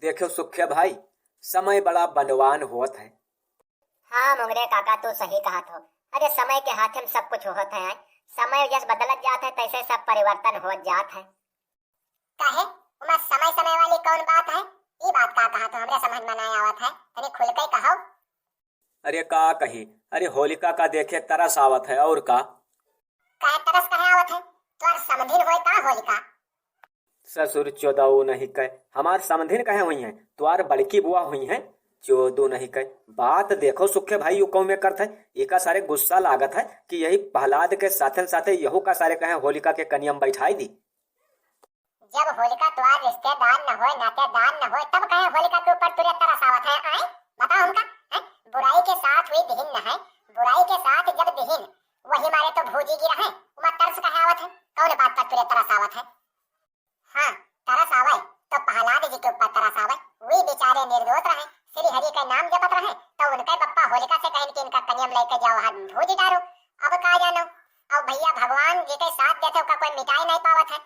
देखो सुखे भाई, समय बड़ा बलवान होत है। हाँ मोंगरे काका तू सही कहा तो। अरे समय के हाथ में सब कुछ होता है। समय जैसे बदलत जात है तैसे सब परिवर्तन हो जात है। काहे उमा समय समय वाली कौन बात है? ये बात का कहा तो हमरे समझ में नहीं आवत है, तनी खुल के कहो। अरे का कही, अरे होलिका का देखे तरस आवत है और का। काहे तरस कहे आवत है? तोर समधिन होय का होलिका? ससुर चोदऊ नहीं कह, हमार समधिन कहे हुई है, तुआर बड़की बुआ हुई है, चोदू नहीं कह। बात देखो सुखे भाई यू कौ में करत है, एका सारे गुस्सा लागत है कि यही प्रहलाद के साथे साथे यहू का सारे कहे होलिका के कनियम बैठाई दी। जब होलिका तुआर रिश्तेदार न होय, नातेदार न होय, तब कहे होलिका के ऊपर तुरे तरस आवत है? आए बताओ हमका। बुराई के साथ हुई दिहिन न है, बुराई के साथ जब दिहिन वही मारे तो भूजी गिरा है, उमा तरस कहे आवत है? कौन बात पर तुरे तरस आवत है? हाँ तरस आवे तो प्रहलाद जी के ऊपर तरस आवे। वे बेचारे निर्दोष रहे, श्री हरि का नाम जपत रहे, तो उनके पप्पा होलिका से कहन कि इनका कनियम लेके जाओ हाथ भूज डालो। अब का जानो, अब भैया भगवान जी के साथ देते उसका कोई मिटाई नहीं पावत है।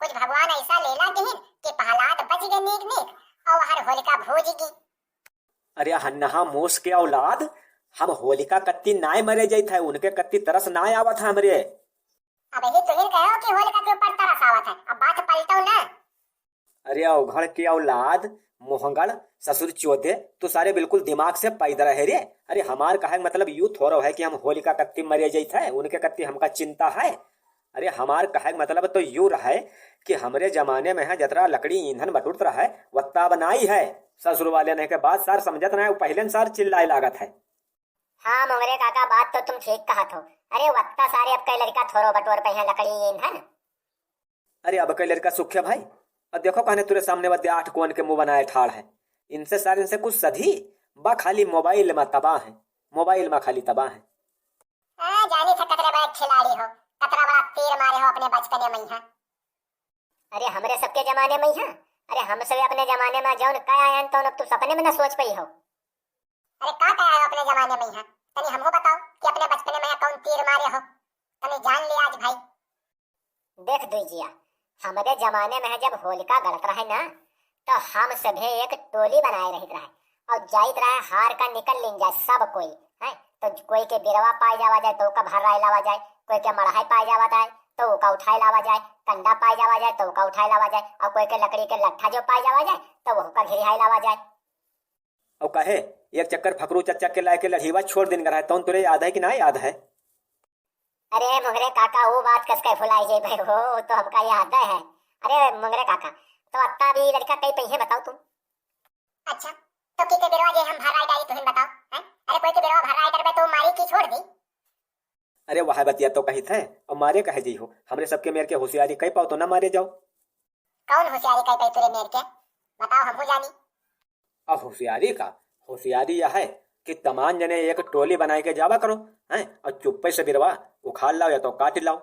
कुछ भगवान ऐसा लेला दिहिन कि प्रहलाद बच गए नीक नीक और हर होलिका भूजगी। अरे हन्नहा मूस के औलाद, हम होलिका कत्ती नाय मरे जाइत है, उनके कत्ती तरस नाय आवत है हमरे। अब यही तुहिन कहो कि होलिका के ऊपर तरस आवत है, अब बात पलटो ना। अरे अवघड़ के औलाद, मोहंगड़ ससुर चोदे, तो सारे बिल्कुल दिमाग से पैदा रहे रे। अरे हमार कहे मतलब यू थोड़ा है कि हम होलिका कत्ती मरे जाइत है, उनके कत्ती हमका चिंता है। अरे हमार कहे मतलब तो यू रहे कि हमरे जमाने में है जतरा लकड़ी ईंधन बटुरत रहा है वत्ता बनाई है। ससुर वाले ने के बाद सार समझत ना, पहले सार चिल्लाए लागत है। हाँ मोंगरे काका बात तो तुम ठीक कहा थो। अरे वत्ता सारे अब कई लड़का थोरो बटोर पे हैं लकड़ी ईंधन। अरे अब कई लड़का सुखे भाई, अब देखो कहने तुरे सामने बदे 8 कोन के मुंह बनाए ठाड़ है। इनसे सारे इनसे कुछ सधी बा, खाली मोबाइल में तबाह है, मोबाइल में खाली तबाह है। जानी से कतरे बड़ा खिलाड़ी हो, कतरा बड़ा तीर मारे हो अपने बचपने में ही। अरे हमरे सबके जमाने में ही है। अरे हम सब अपने जमाने में जौन का आयन तो अब तू सपने में न सोच पई हो। अरे का आया अपने जमाने में ही है, तनी हमको बताओ कि अपने बचपने में कौन तीर मारे हो, तनी जान लिया आज भाई। देख दीजिए, हमारे जमाने में जब होलिका गलत रहे ना, तो हम सभी एक टोली बनाए रहते रहे और जाइत रहे हार का निकल लिन जाए सब कोई है। तो कोई के बिरवा पाई जावा जाए तो का भर्राई लावा जाए, कोई के मड़हाई पाई जावा जाए तो का उठाई लावा जाए, कंडा पाई जावा जाए तो का उठाई लावा जाए, और कोई के लकड़ी के लट्ठा जो पाई जावा जाए तो वो का घिरिहाई लावा जाए। और कहे एक चक्कर फकरू चच्चा के लाए के लड़ीवा छोड़ दिन रहा है, तो तुरे याद है कि ना याद है? अरे मुंगरे काका वो बात कस के भुलाई जाए भाई, हो तो हमका याद है। अरे मुंगरे काका तो अत्ता भी लड़का कई पहिए बताओ तुम। अच्छा तो की के बिरवा जे हम भराई डाली तुम बताओ हैं? अरे कोई के बिरवा भराई करबे तो मारी की छोड़ दी। अरे वह बतिया तो कही थे और मारे कहे जी हो, हमरे सबके मेर के होशियारी कई पाओ तो ना मारे जाओ। कौन होशियारी कई पाई तुरे मेर के बताओ, हमहू जानी। अब होशियारी का, होशियारी यह है कि तमाम जने एक टोली बनाए के जावा करो हैं, और चुप्पे से बिरवा उखाड़ लाओ या तो काट लाओ।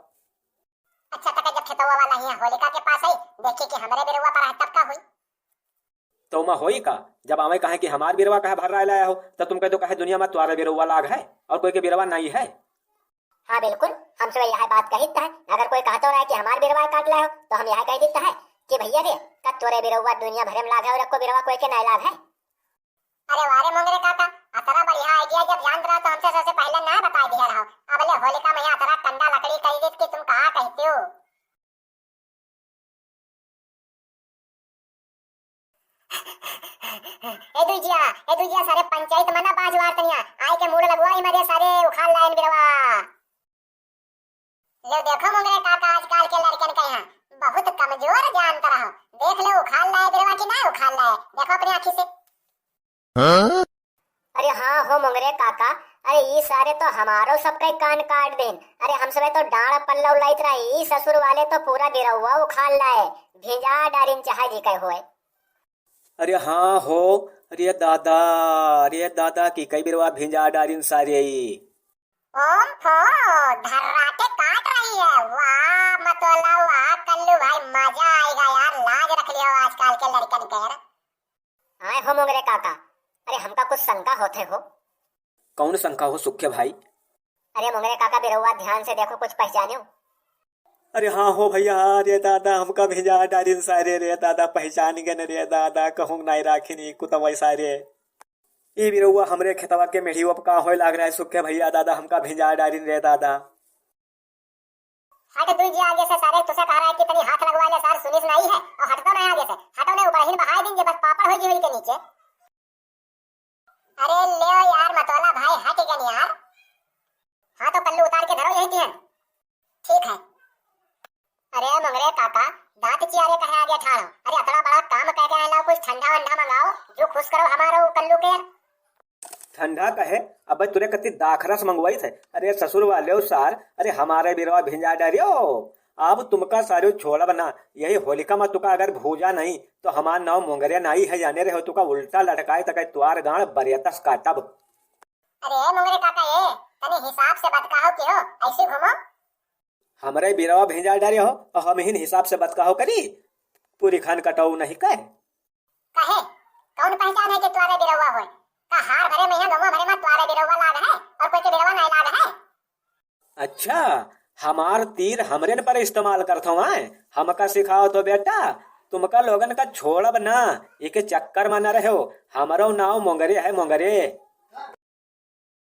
अच्छा तक जब खेतवा वाला ही होलिका के पास आई देखी कि हमरे बिरवा पर है तब का हुई? तो मैं होई का, जब आवे कहे कि हमार बिरवा कहे भर रहा लाया हो, तो तुम कह दो कहे दुनिया में तुम्हारा बिरवा लाग है और कोई के बिरवा नहीं है। हाँ बिल्कुल, हमसे यह बात कही है। अगर कोई कहता रहा है कि हमार बिरवा काट लाए हो तो हम यह कह देता है कि भैया रे का तोरे बिरवा दुनिया भरे में लाग है और को बिरवा कोई के नहीं लाग है। अरे वारे मोंगरे काका, अतरा बढ़िया आइडिया जब जान रहा तो हमसे सबसे पहले ना बता दिया रहो। अब ले होलिका में अतरा कंडा लकड़ी कही देत कि तुम कहां कहते हो। ए दुजिया सारे पंचायत मना बाजवार तनिया आए के मूड लगवाई मरे सारे उखाड़ लाइन बिरवा। ले देखो मोंगरे काका आजकल के लड़कन के यहाँ बहुत कमजोर जानता रहो। देख लो उखाड़ लाए बिरवा की ना उखाड़ लाए, देखो अपनी आंखी से। हाँ? अरे हाँ हो मोंगरे काका, अरे ये सारे तो हमारो सबके कान काट देन। अरे हम सब तो डांड पल्ला उलाइत रही, ससुर वाले तो पूरा बिरवा उखाड़ लाए, भेजा डारिन चाहे जी कहे होए। अरे हाँ हो, अरे दादा, अरे दादा की कई बिरवा भिंजा डारिन सारे। ओम फो धर्राटे काट रही है, वाह मतवाला वाह कल्लू भाई, मजा आएगा यार, लाज रख लियो आजकल के लड़कन के यार। आए हो मोंगरे काका, अरे हमका कुछ शंका होते हो। कौन शंका हो सुखे भाई? अरे मोंगरे काका बिरवा ध्यान से देखो कुछ पहचानो। अरे हाँ हो भैया, रे दादा हमका भेजा डारिन सारे रे दादा, पहचान गए न रे दादा, कहूँ नाई राखी कुतवै सारे। ई बिरौआ हमरे खेतवा के मेढ़ियों का होय लाग रहा है सुखे भैया दादा, हमका भेजा डारिन रे दादा। हट तू जी आगे से सारे, तुसे कह रहा है कि तनी हाथ लगवा ले सार, सुनिस नहीं है और हटता नहीं आगे से, हटो ने ऊपर ही बहाई देंगे बस पापड़ हो जी हुई के नीचे। अरे ले यार मतवाला भाई, हट गया यार। हाँ तो पल्लू उतार के धरो यही तीन, ठीक है। अरे मंगरे काका, दांत चियारे कहे आगे ठाड़ो, अरे इतना बड़ा काम कह के आए, कुछ ठंडा वंडा मंगाओ जो खुश करो हमारो कल्लू के। ठंडा कहे अब तुरे कति दाखरस मंगवाई थे, अरे ससुर वाले सार, अरे हमारे बिरवा भिंजा डारियो। अब तुमका सारे छोड़ा बना, यही होलिका में तुका अगर भूजा नहीं तो हमार नाव मोंगरिया नाई है जाने रहे हो, तुका उल्टा लटकाए तक तुआर गाड़ बरियतस काटब। अरे मंगरे काका ये तनी हिसाब से बात कहो कि हो, ऐसे घूमो। हमारे बिरवा भेजा डारियो हो और हम ही हिसाब से बात कहो करी, पूरी खान कटाऊ नहीं कहे। कहे कौन पहचान है कि तुम्हारे बिरवा होए, का हार भरे में गवा भरे में तुम्हारे बिरवा लाग है और कोई के बिरवा नहीं लाग है। अच्छा, हमार तीर हमरे पर इस्तेमाल करथो मैं, हमका सिखाओ तो बेटा, तुमका लोगन का छोड़ब ना, एक चक्कर में न रहो, हमारो नाव मोंगरे है मोंगरे।